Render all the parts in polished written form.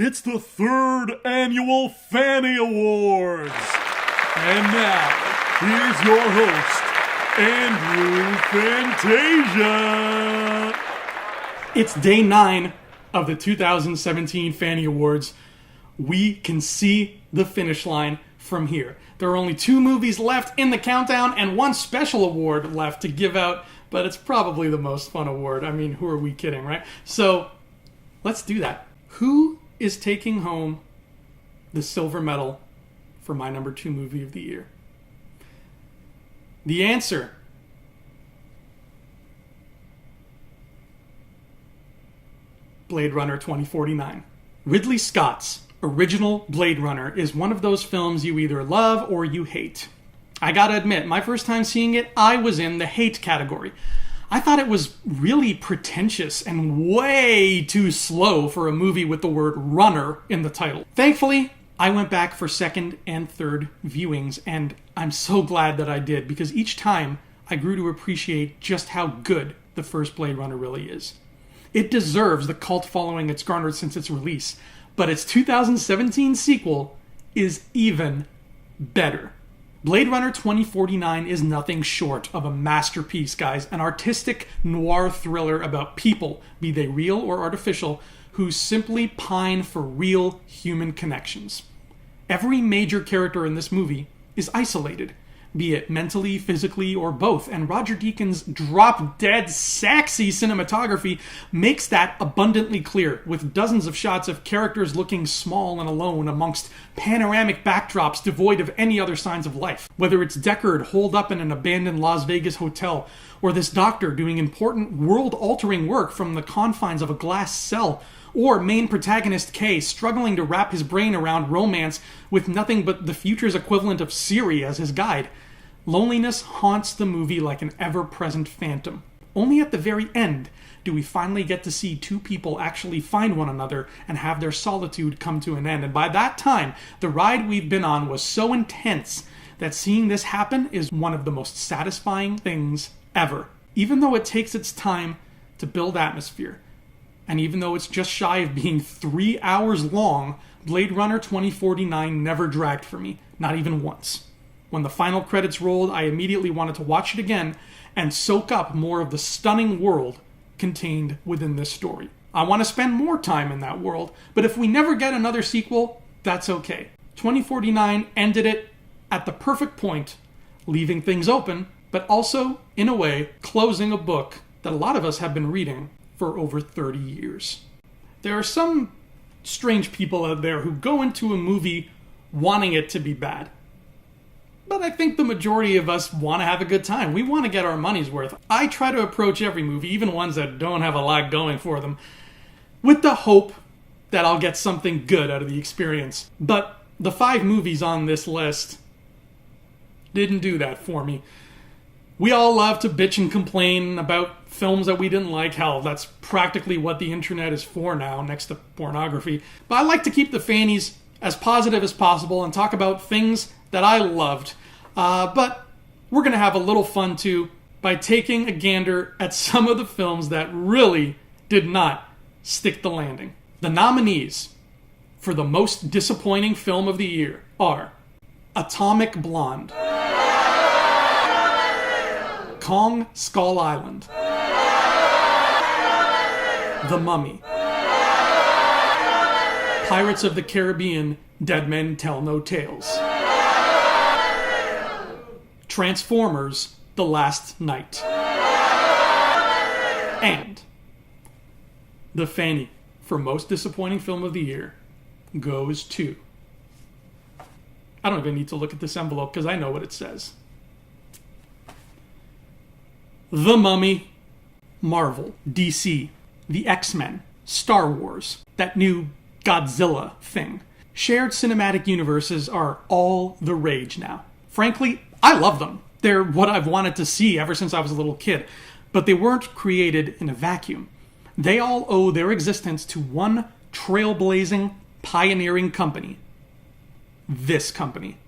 It's the third annual Fannie Awards. And now, here's your host, Andrew Fantasia. It's day 9 of the 2017 Fannie Awards. We can see the finish line from here. There are only 2 movies left in the countdown and 1 special award left to give out, but it's probably the most fun award. I mean, who are we kidding, right? So, let's do that. Who is taking home the silver medal for my number 2 movie of the year? The answer: Blade Runner 2049. Ridley Scott's original Blade Runner is one of those films you either love or you hate. I gotta admit, my first time seeing it, I was in the hate category. I thought it was really pretentious and way too slow for a movie with the word runner in the title. Thankfully, I went back for second and third viewings, and I'm so glad that I did, because each time I grew to appreciate just how good the first Blade Runner really is. It deserves the cult following it's garnered since its release, but its 2017 sequel is even better. Blade Runner 2049 is nothing short of a masterpiece, guys. An artistic noir thriller about people, be they real or artificial, who simply pine for real human connections. Every major character in this movie is isolated, be it mentally, physically, or both, and Roger Deakins' drop-dead sexy cinematography makes that abundantly clear, with dozens of shots of characters looking small and alone amongst panoramic backdrops devoid of any other signs of life. Whether it's Deckard holed up in an abandoned Las Vegas hotel, or this doctor doing important world-altering work from the confines of a glass cell, or main protagonist Kay struggling to wrap his brain around romance with nothing but the future's equivalent of Siri as his guide. Loneliness haunts the movie like an ever-present phantom. Only at the very end do we finally get to see 2 people actually find one another and have their solitude come to an end. And by that time, the ride we've been on was so intense that seeing this happen is one of the most satisfying things ever. Even though it takes its time to build atmosphere, and even though it's just shy of being 3 hours long, Blade Runner 2049 never dragged for me, not even once. When the final credits rolled, I immediately wanted to watch it again and soak up more of the stunning world contained within this story. I want to spend more time in that world, but if we never get another sequel, that's okay. 2049 ended it at the perfect point, leaving things open, but also, in a way, closing a book that a lot of us have been reading for over 30 years. There are some strange people out there who go into a movie wanting it to be bad. But I think the majority of us want to have a good time. We want to get our money's worth. I try to approach every movie, even ones that don't have a lot going for them, with the hope that I'll get something good out of the experience. But the 5 movies on this list didn't do that for me. We all love to bitch and complain about films that we didn't like. Hell, that's practically what the internet is for now, next to pornography. But I like to keep the Fannies as positive as possible and talk about things that I loved. But we're going to have a little fun too by taking a gander at some of the films that really did not stick the landing. The nominees for the most disappointing film of the year are Atomic Blonde, Kong Skull Island, The Mummy, Pirates of the Caribbean, Dead Men Tell No Tales, Transformers, The Last Night, and the Fannie for most disappointing film of the year goes to... I don't even need to look at this envelope because I know what it says. The Mummy, Marvel, DC, the X-Men, Star Wars, that new Godzilla thing. Shared cinematic universes are all the rage now. Frankly, I love them. They're what I've wanted to see ever since I was a little kid. But they weren't created in a vacuum. They all owe their existence to one trailblazing, pioneering company. This company.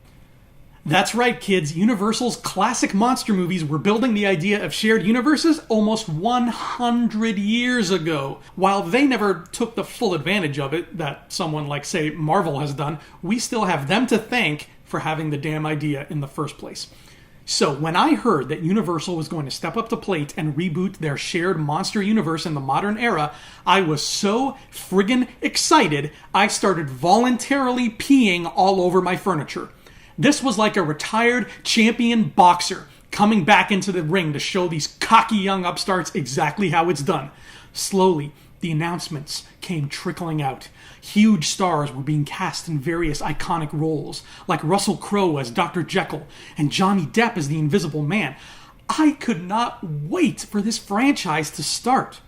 That's right, kids. Universal's classic monster movies were building the idea of shared universes almost 100 years ago. While they never took the full advantage of it that someone like, say, Marvel has done, we still have them to thank for having the damn idea in the first place. So when I heard that Universal was going to step up to plate and reboot their shared monster universe in the modern era, I was so friggin' excited, I started voluntarily peeing all over my furniture. This was like a retired champion boxer coming back into the ring to show these cocky young upstarts exactly how it's done. Slowly, the announcements came trickling out. Huge stars were being cast in various iconic roles, like Russell Crowe as Dr. Jekyll and Johnny Depp as the Invisible Man. I could not wait for this franchise to start.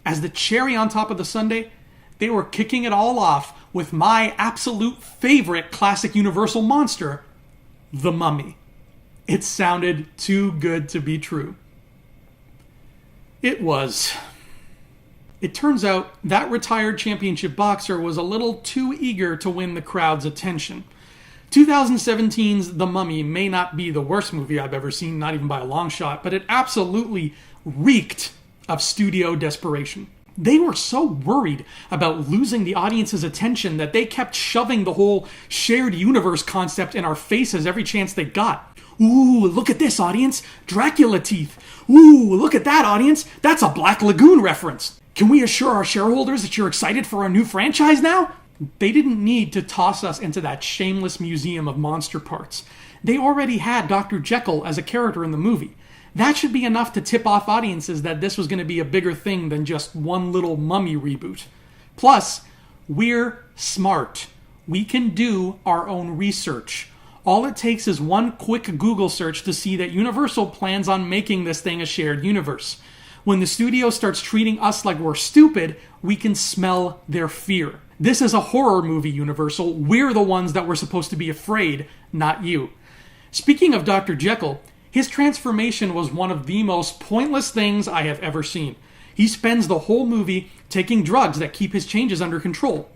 As the cherry on top of the sundae, they were kicking it all off with my absolute favorite classic Universal monster, The Mummy. It sounded too good to be true. It was. It turns out that retired championship boxer was a little too eager to win the crowd's attention. 2017's The Mummy may not be the worst movie I've ever seen, not even by a long shot, but it absolutely reeked of studio desperation. They were so worried about losing the audience's attention that they kept shoving the whole shared universe concept in our faces every chance they got. Ooh, look at this, audience. Dracula teeth. Ooh, look at that, audience. That's a Black Lagoon reference. Can we assure our shareholders that you're excited for our new franchise now? They didn't need to toss us into that shameless museum of monster parts. They already had Dr. Jekyll as a character in the movie. That should be enough to tip off audiences that this was going to be a bigger thing than just one little Mummy reboot. Plus, we're smart. We can do our own research. All it takes is one quick Google search to see that Universal plans on making this thing a shared universe. When the studio starts treating us like we're stupid, we can smell their fear. This is a horror movie, Universal. We're the ones that were supposed to be afraid, not you. Speaking of Dr. Jekyll, his transformation was one of the most pointless things I have ever seen. He spends the whole movie taking drugs that keep his changes under control.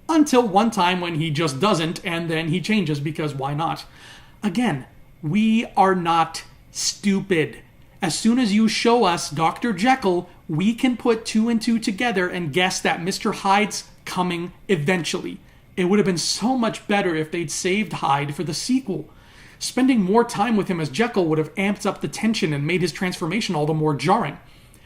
Until one time when he just doesn't, and then he changes because why not? Again, we are not stupid. As soon as you show us Dr. Jekyll, we can put two and two together and guess that Mr. Hyde's coming eventually. It would have been so much better if they'd saved Hyde for the sequel. Spending more time with him as Jekyll would have amped up the tension and made his transformation all the more jarring.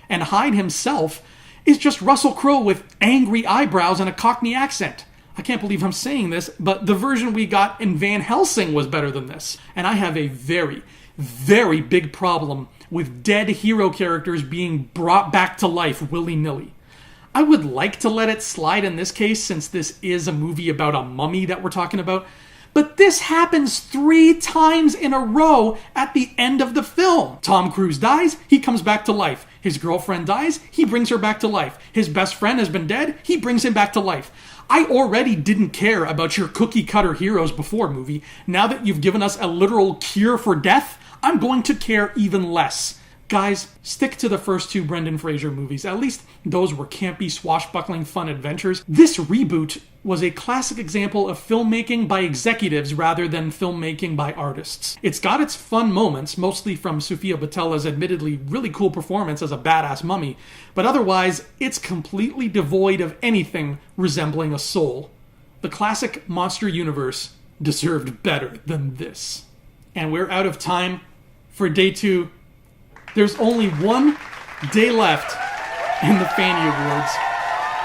And Hyde himself is just Russell Crowe with angry eyebrows and a Cockney accent. I can't believe I'm saying this, but the version we got in Van Helsing was better than this. And I have a very, very big problem with dead hero characters being brought back to life willy-nilly. I would like to let it slide in this case since this is a movie about a mummy that we're talking about, but this happens 3 times in a row at the end of the film. Tom Cruise dies, he comes back to life. His girlfriend dies, he brings her back to life. His best friend has been dead, he brings him back to life. I already didn't care about your cookie-cutter heroes before, movie. Now that you've given us a literal cure for death, I'm going to care even less. Guys, stick to the first 2 Brendan Fraser movies. At least those were campy, swashbuckling fun adventures. This reboot was a classic example of filmmaking by executives rather than filmmaking by artists. It's got its fun moments, mostly from Sofia Boutella's admittedly really cool performance as a badass mummy, but otherwise, it's completely devoid of anything resembling a soul. The classic monster universe deserved better than this. And we're out of time for day 2. There's only 1 day left in the Fannie Awards.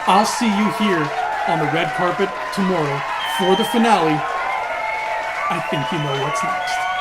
I'll see you here on the red carpet tomorrow for the finale. I think you know what's next.